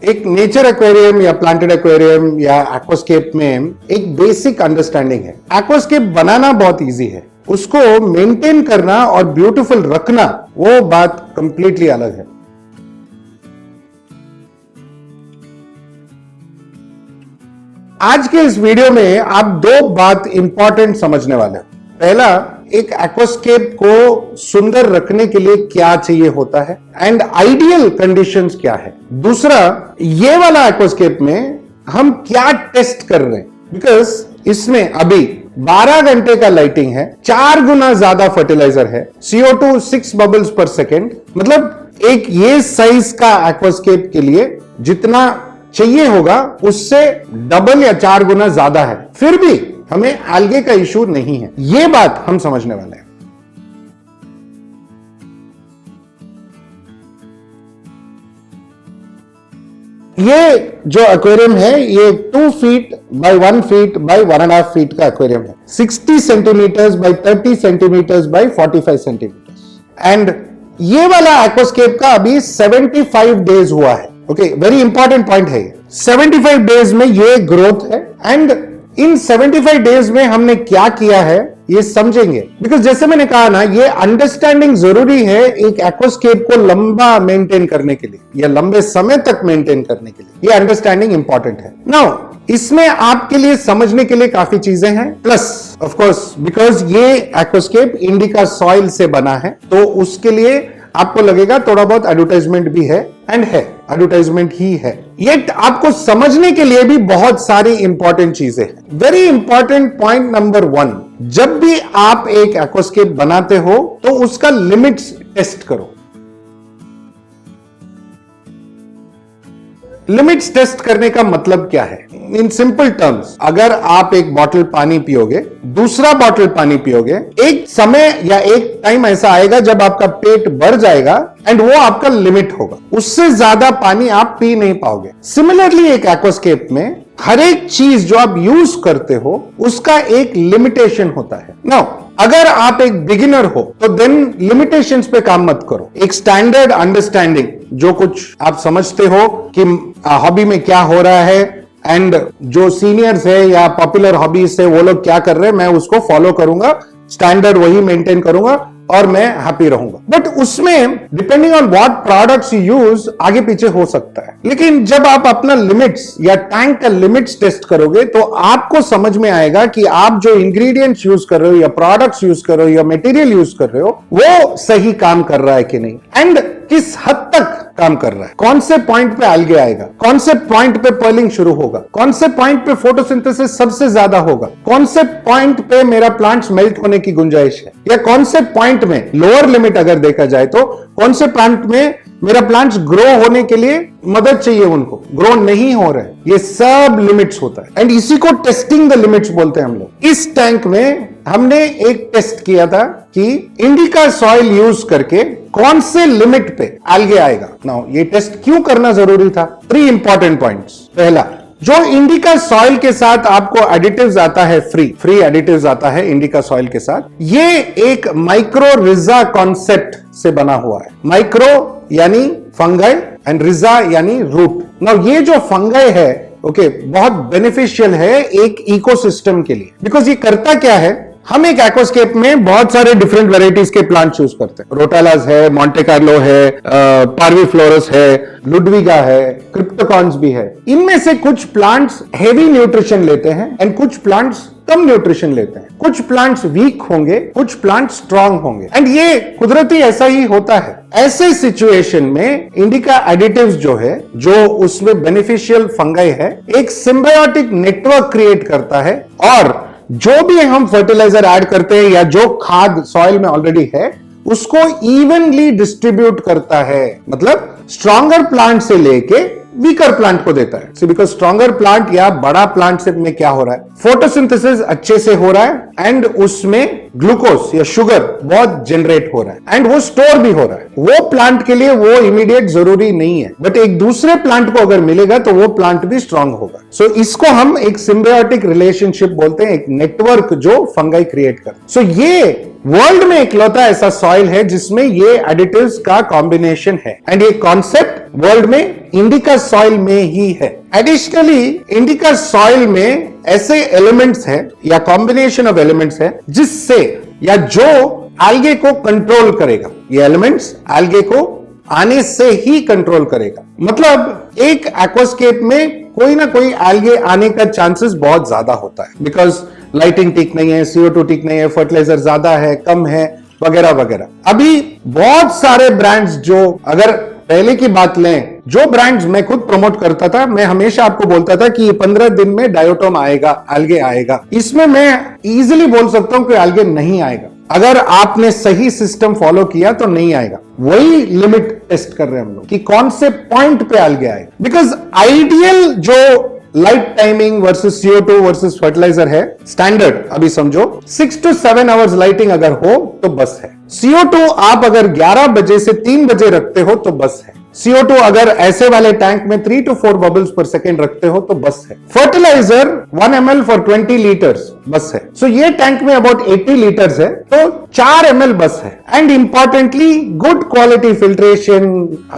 एक nature aquarium या planted aquarium या एक्वास्केप में एक बेसिक अंडरस्टैंडिंग है। एक्वास्केप बनाना बहुत इजी है, उसको मेंटेन करना और ब्यूटीफुल रखना वो बात कंप्लीटली अलग है। आज के इस वीडियो में आप दो बात इंपॉर्टेंट समझने वाले हो। पहला, एक एक्वास्केप को सुंदर रखने के लिए क्या चाहिए होता है एंड आइडियल कंडीशंस क्या है। दूसरा, ये वाला एक्वास्केप में हम क्या टेस्ट कर रहे हैं, बिकॉज इसमें अभी 12 घंटे का लाइटिंग है, 4 गुना ज्यादा फर्टिलाइजर है, CO2 6 बबल्स पर सेकेंड। मतलब एक ये साइज का एक्वास्केप के लिए जितना चाहिए होगा उससे डबल या 4 गुना ज्यादा है, फिर भी हमें algae का इशू नहीं है। ये बात हम समझने वाले हैं। ये जो एक्वेरियम है ये 2 feet by 1 feet by 1.5 feet का एक्वेरियम है, 60 centimetres by 30 centimetres by 45 centimetres. And ये वाला एक्वास्केप का अभी 75 डेज हुआ है। ओके, वेरी इंपॉर्टेंट पॉइंट है। 75 डेज में ये ग्रोथ है एंड इन 75 डेज में हमने क्या किया है ये समझेंगे। बिकॉज जैसे मैंने कहा ना, ये अंडरस्टैंडिंग जरूरी है एक एक्वास्केप को लंबा मेंटेन करने के लिए या लंबे समय तक मेंटेन करने के लिए। ये अंडरस्टैंडिंग इंपॉर्टेंट है। नाउ इसमें आपके लिए समझने के लिए काफी चीजें हैं, प्लस ऑफ कोर्स बिकॉज ये एक्वास्केप इंडिका सॉइल से बना है तो उसके लिए आपको लगेगा थोड़ा बहुत एडवर्टाइजमेंट भी है, एंड है, एडवर्टाइजमेंट ही है। ये आपको समझने के लिए भी बहुत सारी इंपॉर्टेंट चीजें हैं। वेरी इंपॉर्टेंट पॉइंट नंबर 1, जब भी आप एक एक्वास्केप बनाते हो तो उसका लिमिट्स टेस्ट करो। लिमिट्स टेस्ट करने का मतलब क्या है? इन सिंपल टर्म्स, अगर आप एक बॉटल पानी पियोगे, दूसरा बॉटल पानी पियोगे, एक समय या एक टाइम ऐसा आएगा जब आपका पेट भर जाएगा एंड वो आपका लिमिट होगा, उससे ज्यादा पानी आप पी नहीं पाओगे। सिमिलरली एक एक्वास्केप में हर एक चीज जो आप यूज करते हो उसका एक लिमिटेशन होता है। नाउ अगर आप एक बिगिनर हो तो देन लिमिटेशंस पे काम मत करो। एक स्टैंडर्ड अंडरस्टैंडिंग, जो कुछ आप समझते हो कि हॉबी में क्या हो रहा है एंड जो सीनियर्स है या पॉपुलर हॉबीज है वो लोग क्या कर रहे हैं, मैं उसको फॉलो करूंगा, स्टैंडर्ड वही मेंटेन करूंगा और मैं हैप्पी रहूंगा। बट उसमें depending on what products you use आगे पीछे हो सकता है। लेकिन जब आप अपना लिमिट्स या टैंक का लिमिट्स टेस्ट करोगे तो आपको समझ में आएगा कि आप जो इंग्रेडिएंट्स यूज कर रहे हो या प्रोडक्ट्स यूज कर रहे हो या मटेरियल यूज कर रहे हो वो सही काम कर रहा है कि नहीं, एंड किस हद तक काम कर रहा है। कौन से पॉइंट पे algae आएगा, कौन से पॉइंट पे पर्लिंग शुरू होगा, कौन से पॉइंट पे फोटोसिंथेसिस सबसे ज्यादा होगा, कौन से पॉइंट पे मेरा प्लांट्स मेल्ट होने की गुंजाइश है, या कौन से पॉइंट में लोअर लिमिट अगर देखा जाए तो कौन से प्लांट में मेरा प्लांट्स ग्रो होने के लिए मदद चाहिए, उनको ग्रो नहीं हो रहे, ये सब लिमिट्स होता है। एंड इसी को टेस्टिंग द लिमिट्स बोलते हैं हम लोग। इस टैंक में हमने एक टेस्ट किया था कि इंडिका सॉइल यूज करके कौन से लिमिट पे algae आएगा। नाउ ये टेस्ट क्यों करना जरूरी था? 3 इंपॉर्टेंट पॉइंट्स। पहला, जो इंडिका सॉइल के साथ आपको एडिटिव्स आता है, फ्री एडिटिव्स आता है इंडिका सॉइल के साथ, ये एक माइक्रो रिजा कॉन्सेप्ट से बना हुआ है। माइक्रो यानी फंगाई एंड रिजा यानी रूट। नाउ ये जो फंगाई है ओके, बहुत बेनिफिशियल है एक इकोसिस्टम के लिए। बिकॉज ये करता क्या है, हम एक एक्वास्केप में बहुत सारे डिफरेंट वेराइटीज के प्लांट्स यूज करते हैं। रोटालास है, मॉन्टे कार्लो है, पार्वीफ्लोरस है, लुडविगा है, क्रिप्टोकॉन्स भी है। इनमें से कुछ प्लांट्स हेवी न्यूट्रिशन लेते हैं एंड कुछ प्लांट्स कम न्यूट्रिशन लेते हैं। कुछ प्लांट्स वीक होंगे, कुछ प्लांट्स स्ट्रांग होंगे, एंड ये कुदरती ऐसा ही होता है। ऐसे सिचुएशन में इंडिका एडिटिव्स जो है, जो उसमें बेनिफिशियल फंगाई है, एक सिम्बायोटिक नेटवर्क क्रिएट करता है और जो भी हम फर्टिलाइजर ऐड करते हैं या जो खाद सॉइल में ऑलरेडी है उसको इवनली डिस्ट्रीब्यूट करता है। मतलब स्ट्रॉन्गर प्लांट से लेके वीकर प्लांट को देता है। बिकॉज स्ट्रॉन्गर प्लांट या बड़ा प्लांट से में क्या हो रहा है, फोटोसिंथेसिस अच्छे से हो रहा है एंड उसमें ग्लूकोज या शुगर बहुत जनरेट हो रहा है एंड वो स्टोर भी हो रहा है। वो प्लांट के लिए वो इमीडिएट जरूरी नहीं है, बट एक दूसरे प्लांट को अगर मिलेगा तो वो प्लांट भी स्ट्रांग होगा। सो इसको हम एक सिम्बायोटिक रिलेशनशिप बोलते हैं, एक नेटवर्क जो फंगाई क्रिएट करता है। सो ये वर्ल्ड में इकलौता ऐसा सॉइल है जिसमें ये एडिटिव्स का कॉम्बिनेशन है एंड ये कॉन्सेप्ट वर्ल्ड में इंडिका सॉइल में ही है। एडिशनली इंडिका सॉइल में ऐसे एलिमेंट्स हैं या कॉम्बिनेशन ऑफ एलिमेंट्स है जिससे या जो एल्गे को कंट्रोल करेगा। ये एलिमेंट्स एल्गे को आने से ही कंट्रोल करेगा। मतलब एक एक्वास्केप में कोई ना कोई एल्गे आने का चांसेस बहुत ज्यादा होता है, बिकॉज लाइटिंग ठीक नहीं है, CO2 ठीक नहीं है, फर्टिलाइजर ज्यादा है, कम है, वगैरह वगैरह। अभी बहुत सारे ब्रांड्स जो, अगर पहले की बात लें, जो ब्रांड्स मैं खुद प्रमोट करता था, मैं हमेशा आपको बोलता था कि 15 दिन में डायोटोम आएगा, एल्गे आएगा। इसमें मैं इजीली बोल सकता हूं कि एल्गे नहीं आएगा। अगर आपने सही सिस्टम फॉलो किया तो नहीं आएगा। वही लिमिट टेस्ट कर रहे हैं हम लोग कि कौन से पॉइंट पे एल्गे आएगा। बिकॉज आइडियल जो light timing versus CO2 versus fertiliser है, स्टैंडर्ड अभी समझो 6 to 7 आवर्स लाइटिंग अगर हो तो बस है। CO2 आप अगर 11 बजे से 3 बजे रखते हो तो बस है। CO2 अगर ऐसे वाले टैंक में 3 to 4 बबल्स पर सेकेंड रखते हो तो बस है। फर्टिलाइजर 1 ml फॉर 20 लीटर्स बस है। सो ये टैंक में अबाउट 80 लीटर्स है तो 4 ml बस है। And importantly good quality filtration,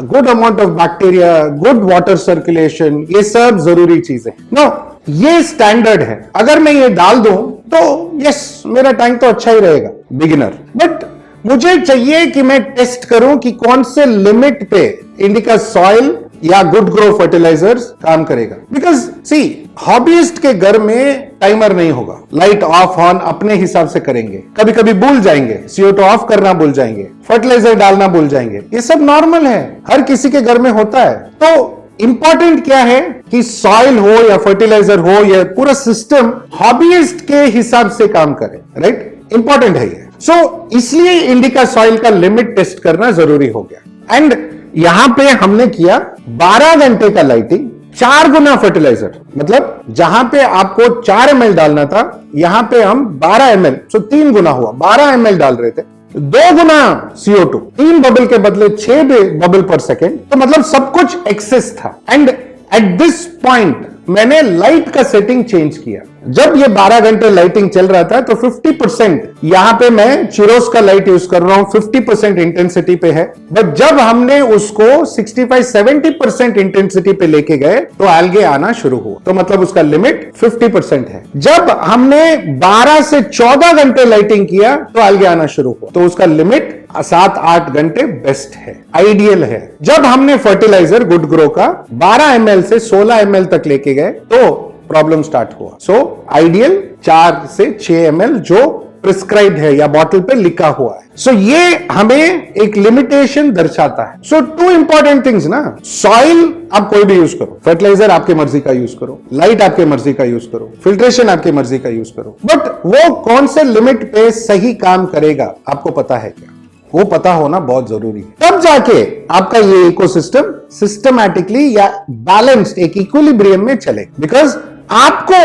good amount of bacteria, good water circulation, ये सब जरूरी चीजें। नो, ये स्टैंडर्ड है। अगर मैं ये डाल दूं तो यस, मेरा टैंक तो अच्छा ही रहेगा बिगिनर। बट मुझे चाहिए कि मैं टेस्ट करूं कि कौन से लिमिट पे इंडिका सॉइल या गुड ग्रो फर्टिलाइजर्स काम करेगा। बिकॉज सी, हॉबीइस्ट के घर में टाइमर नहीं होगा, लाइट ऑफ ऑन अपने हिसाब से करेंगे, कभी कभी भूल जाएंगे, CO2 ऑफ करना भूल जाएंगे, फर्टिलाइजर डालना भूल जाएंगे, ये सब नॉर्मल है, हर किसी के घर में होता है। तो इंपॉर्टेंट क्या है कि सॉइल हो या फर्टिलाइजर हो या पूरा सिस्टम हॉबीइस्ट के हिसाब से काम करे, राइट? इंपॉर्टेंट है ये। सो इसलिए इंडिका सॉइल का लिमिट टेस्ट करना जरूरी हो गया। एंड यहां पे हमने किया 12 घंटे का लाइटिंग, 4 गुना फर्टिलाइजर। मतलब जहां पे आपको 4 ml डालना था, यहां पे हम 12 ml, सो 3 गुना हुआ, 12 ml डाल रहे थे। 2 गुना CO2, 3 बबल के बदले 6 बबल पर सेकेंड, तो मतलब सब कुछ एक्सेस था। एंड एट दिस पॉइंट मैंने लाइट का सेटिंग चेंज किया। जब ये 12 घंटे लाइटिंग चल रहा था तो 50% यहां पे मैं चिरोस का लाइट यूज कर रहा हूं, 50% इंटेंसिटी पे है। बट जब हमने उसको 65-70% इंटेंसिटी पे लेके गए तो एल्गे आना शुरू हुआ। तो मतलब उसका लिमिट 50% है। जब हमने 12 से 14 घंटे लाइटिंग किया तो एल्गे आना शुरू हुआ, तो उसका लिमिट 7-8 घंटे बेस्ट है, आइडियल है। जब हमने फर्टिलाइजर गुड ग्रो का 12 ml से 16 ml तक लेके गए तो प्रॉब्लम स्टार्ट हुआ। सो आइडियल 4 से 6 ml जो प्रिस्क्राइब्ड है या बॉटल पे लिखा हुआ है। सो ये हमें एक लिमिटेशन दर्शाता है। सो 2 इंपॉर्टेंट थिंग्स ना, सॉइल आप कोई भी यूज करो, फर्टिलाइजर आपके मर्जी का यूज करो, लाइट आपके मर्जी का यूज करो, फिल्ट्रेशन आपके मर्जी का यूज करो, बट वो कौन से लिमिट पे सही काम करेगा आपको पता है क्या? वो पता होना बहुत जरूरी है। तब जाके आपका ये इकोसिस्टम सिस्टमैटिकली या बैलेंस्ड एक इक्विलिब्रियम में चले। बिकॉज आपको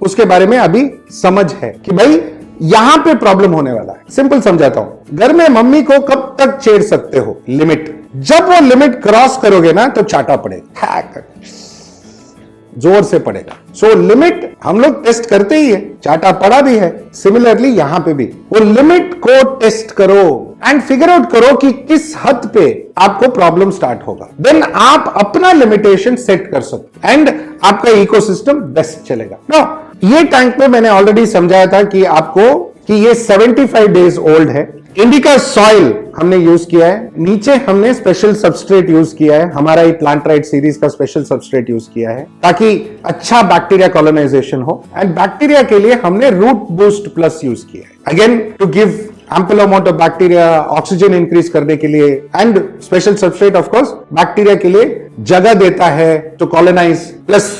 उसके बारे में अभी समझ है कि भाई यहां पे प्रॉब्लम होने वाला है। सिंपल समझाता हूं, घर में मम्मी को कब तक छेड़ सकते हो? लिमिट। जब वो लिमिट क्रॉस करोगे ना तो चाटा पड़ेगा, जोर से पड़ेगा। सो लिमिट हम लोग टेस्ट करते ही है, चाटा पड़ा भी है। सिमिलरली यहां पे भी वो लिमिट को टेस्ट करो एंड फिगर आउट करो कि किस हद पे आपको प्रॉब्लम स्टार्ट होगा। देन आप अपना लिमिटेशन सेट कर सकते एंड आपका इकोसिस्टम बेस्ट चलेगा। नाउ ये टैंक में मैंने ऑलरेडी समझाया था कि आपको कि ये 75 डेज ओल्ड है। इंडिका सॉइल हमने यूज किया है, नीचे हमने स्पेशल सबस्ट्रेट यूज किया है, हमारा ये प्लांटराइट सीरीज का स्पेशल सबस्ट्रेट यूज किया है ताकि अच्छा बैक्टीरिया कॉलोनाइजेशन हो। एंड बैक्टीरिया के लिए हमने रूट बूस्ट प्लस यूज किया है, again to give ample amount of bacteria, oxygen increase करने के लिए। And special substrate of course bacteria के लिए जगह देता है तो कॉलोनाइज, प्लस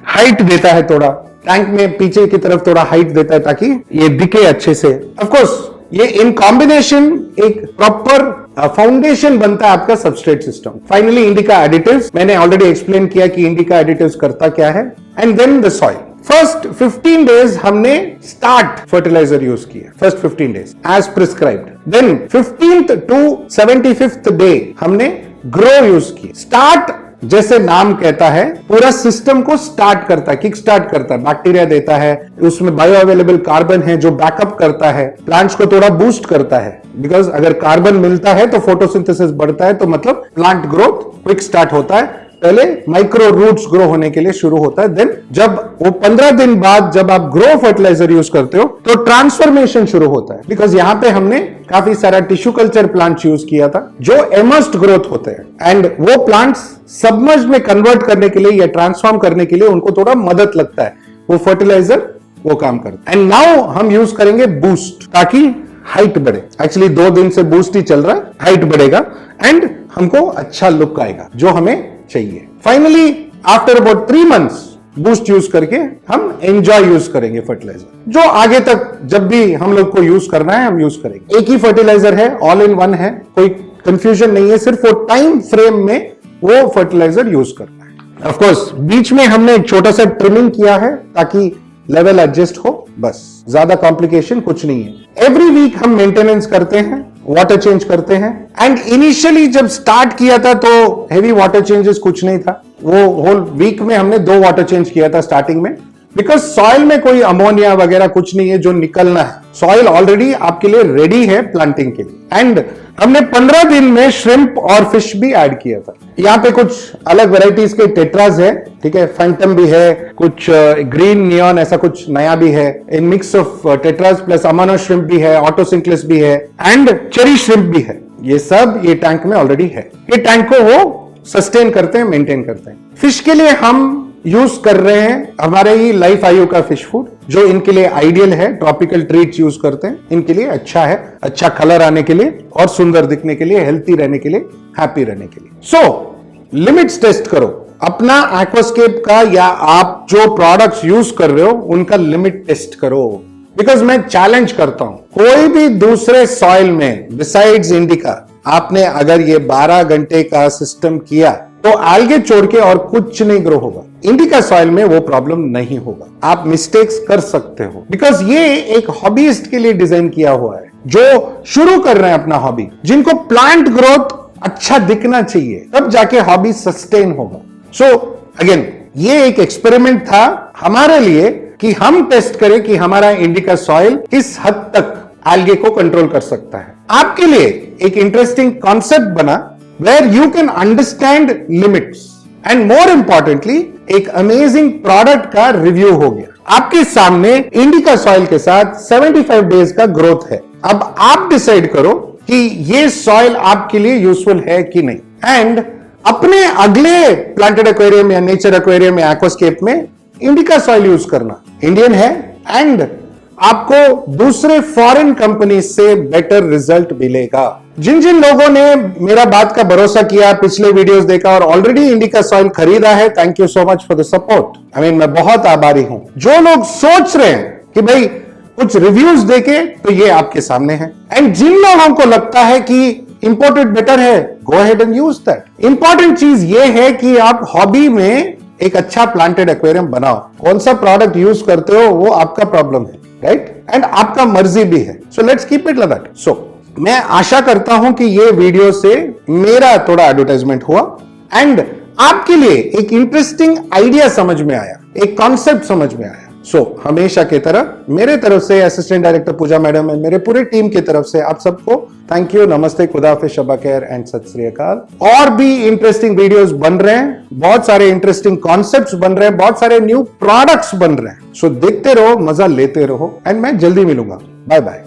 हाइट देता है, थोड़ा टैंक में पीछे की तरफ थोड़ा हाइट देता है ताकि ये दिखे अच्छे से। ऑफ कोर्स ये इन कॉम्बिनेशन एक प्रॉपर फाउंडेशन बनता है आपका substrate system. Finally indica additives, मैंने ऑलरेडी एक्सप्लेन किया कि इंडिका एडिटिव्स करता क्या है। And then the soil. First 15 days हमने स्टार्ट फर्टिलाइजर यूज किया, first 15 days as prescribed. Then 15th to 75th day हमने ग्रो यूज किया। स्टार्ट जैसे नाम कहता है, पूरा सिस्टम को स्टार्ट करता है, किक स्टार्ट करता है, बैक्टीरिया देता है, उसमें बायो अवेलेबल कार्बन है जो बैकअप करता है, प्लांट्स को थोड़ा बूस्ट करता है। बिकॉज अगर कार्बन मिलता है तो फोटोसिंथेसिस बढ़ता है, तो मतलब प्लांट ग्रोथ क्विक स्टार्ट होता है। पहले माइक्रो रूट्स ग्रो होने के लिए शुरू होता है, देन जब वो 15 दिन बाद जब आप ग्रो फर्टिलाइजर यूज करते हो तो ट्रांसफॉर्मेशन शुरू होता है। बिकॉज यहां पे हमने काफी सारा टिश्यू कल्चर प्लांट्स यूज किया था जो इमर्स्ड ग्रोथ होते हैं एंड वो प्लांट्स सबमर्ज में कन्वर्ट करने के लिए या ट्रांसफॉर्म करने के लिए उनको थोड़ा मदद लगता है, वो फर्टिलाइजर वो काम करता है। एंड नाउ हम यूज करेंगे बूस्ट ताकि हाइट बढ़े। एक्चुअली 2 दिन से बूस्ट ही चल रहा है, हाइट बढ़ेगा एंड हमको अच्छा लुक आएगा जो हमें चाहिए। Finally after about 3 months boost use करके हम एंजॉय यूज करेंगे फर्टिलाइजर, जो आगे तक जब भी हम लोग को यूज करना है हम यूज करेंगे। एक ही फर्टिलाइजर है, ऑल इन वन है, कोई कंफ्यूजन नहीं है, सिर्फ वो टाइम फ्रेम में वो फर्टिलाइजर यूज करना है। ऑफ कोर्स बीच में हमने एक छोटा सा ट्रिमिंग किया है ताकि लेवल एडजस्ट हो, बस ज्यादा कॉम्प्लिकेशन कुछ नहीं है। एवरी वीक हम मेंटेनेंस करते हैं, वाटर चेंज करते हैं एंड इनिशियली जब स्टार्ट किया था तो हेवी वाटर चेंजेस कुछ नहीं था, वो होल वीक में हमने 2 वाटर चेंज किया था स्टार्टिंग में, बिकॉज सॉइल में कोई अमोनिया वगैरह कुछ नहीं है जो निकलना है। सॉइल ऑलरेडी आपके लिए रेडी है प्लांटिंग के लिए एंड हमने 15 दिन में श्रिम्प और फिश भी ऐड किया था। यहाँ पे कुछ अलग वैरायटीज के टेट्राज है, ठीक है, फैंटम भी है, कुछ ग्रीन नियॉन ऐसा कुछ नया भी है, in mix of tetras plus अमानो श्रिम्प भी है, ऑटोसिंक्लेस भी है एंड चेरी श्रिम्प भी है। ये सब ये टैंक में ऑलरेडी है। ये टैंक को वो सस्टेन करते हैं, मेंटेन करते हैं। फिश के लिए हम यूज कर रहे हैं हमारे ही लाइफ आयु का फिश फूड जो इनके लिए आइडियल है। ट्रॉपिकल ट्रीट्स यूज करते हैं, इनके लिए अच्छा है, अच्छा कलर आने के लिए और सुंदर दिखने के लिए, हेल्थी रहने के लिए, हैप्पी रहने के लिए। सो लिमिट्स टेस्ट करो अपना एक्वास्केप का, या आप जो प्रोडक्ट्स यूज कर रहे हो उनका लिमिट टेस्ट करो। बिकॉज मैं चैलेंज करता हूं, कोई भी दूसरे सॉइल में बिसाइड्स इंडिका आपने अगर ये 12 घंटे का सिस्टम किया तो आल्गे छोड़ के और कुछ नहीं ग्रो होगा। इंडिका सॉइल में वो प्रॉब्लम नहीं होगा। आप मिस्टेक्स कर सकते हो बिकॉज ये एक हॉबीइस्ट के लिए डिजाइन किया हुआ है जो शुरू कर रहे हैं अपना हॉबी, जिनको प्लांट ग्रोथ अच्छा दिखना चाहिए, तब जाके हॉबी सस्टेन होगा। सो अगेन ये एक एक्सपेरिमेंट था हमारे लिए कि हम टेस्ट करें कि हमारा इंडिका सॉइल किस हद तक एल्गे को कंट्रोल कर सकता है। आपके लिए एक इंटरेस्टिंग कॉन्सेप्ट बना where you can understand limits and more importantly एक अमेजिंग प्रोडक्ट का रिव्यू हो गया। आपके सामने इंडिका सॉइल के साथ 75 डेज का ग्रोथ है। अब आप डिसाइड करो कि ये सॉइल आपके लिए यूजफुल है कि नहीं एंड अपने अगले प्लांटेड एक्वेरियम या नेचर एक्वेरियम या एक्वास्केप में इंडिका सॉइल यूज करना। इंडियन है एंड आपको दूसरे फॉरेन कंपनी से बेटर रिजल्ट मिलेगा। जिन जिन लोगों ने मेरा बात का भरोसा किया, पिछले वीडियोस देखा और ऑलरेडी इंडिका सॉइल खरीदा है, thank you so much for the support. मैं बहुत आभारी हूं। जो लोग सोच रहे हैं कि भाई कुछ रिव्यूज देके, तो ये आपके सामने है। एंड जिन लोगों को लगता है कि इंपोर्टेड बेटर है, go ahead and use that. Important चीज ये है कि आप हॉबी में एक अच्छा प्लांटेड एक्वेरियम बनाओ। कौन सा प्रोडक्ट यूज करते हो वो आपका प्रॉब्लम है, राइट, एंड आपका मर्जी भी है। So let's keep it like that. So मैं आशा करता हूं कि ये वीडियो से मेरा थोड़ा एडवर्टाइजमेंट हुआ एंड आपके लिए एक इंटरेस्टिंग आइडिया समझ में आया, एक कॉन्सेप्ट समझ में आया। सो हमेशा की तरह मेरे तरफ से assistant director Pooja madam and मेरे पूरे टीम की तरफ से आप सबको थैंक यू, नमस्ते, खुदा हाफिज़, शब्बा खैर एंड सत श्री अकाल। और भी इंटरेस्टिंग वीडियोस बन रहे हैं, बहुत सारे इंटरेस्टिंग कॉन्सेप्ट्स बन रहे हैं, बहुत सारे न्यू प्रोडक्ट्स बन रहे हैं। सो देखते रहो, मजा लेते रहो एंड मैं जल्दी मिलूंगा। Bye bye.